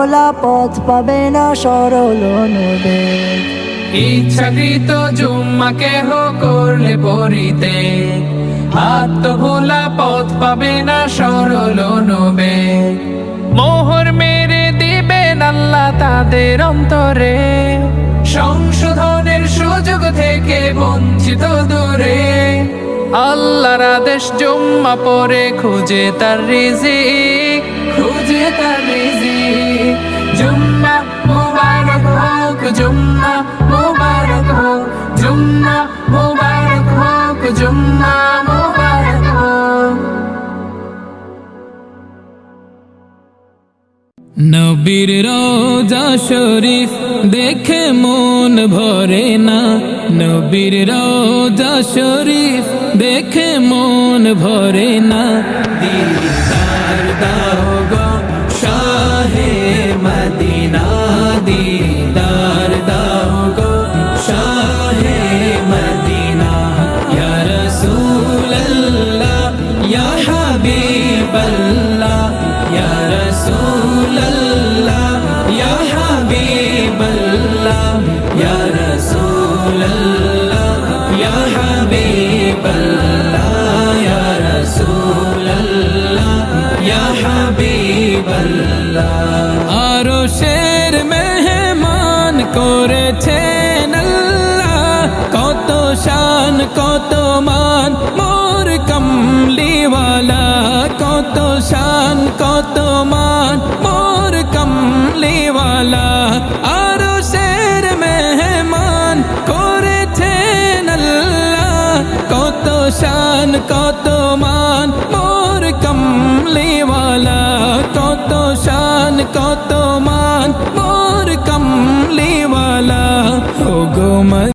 ভোলা পথ পাবে না সরল অনুবেগ। ইচ্ছাকৃত জুম্মা কেহ করলে পরিতে, আত্মভোলা পথ পাবে না সরল অনুবেগ। মোহর মেরে দিবেন আল্লাহ তাদের অন্তরে, সংশোধনের সুযোগ থেকে বঞ্চিত দূরে। আল্লাহর আদেশ জুম্মা পরে খুঁজে তার রিজিক, খুঁজে তার রিজিক। জুম্মা মুবারক হোক, জুম্মা মুবারক হোক, জুম্মা মুবারক হোক, জুম্মা মুবারক হোক। নবীর রওজা শরীফ দেখে মন ভরে না, নবীর রওজা শরীফ দেখে মন ভরে না। দিদার দাও গো শাহে মদিনা, দিদার দাও গো শাহে মদিনা। ইয়া রাসূলুল্লাহ ইয়া হাবিবাল্লাহ, ইয়া রাসূলুল্লাহ ইয়া হাবিবাল্লাহ, ইয়া রাসূলুল্লাহ ইয়া হাবিবাল্লাহ, ইয়া রাসূলুল্লাহ ইয়া হাবিবাল্লাহ। আরশের মেহমান করেছেন আল্লাহ, কত শান কত মান মোর কমলিওয়ালা, কত শান কত মান মোর কমলিওয়ালা। আরশের মেহমান করেছেন আল্লাহ, কত শান কত মান মোর কমলিওয়ালা, কত শান কত মান মোর কমলিওয়ালা। ও গো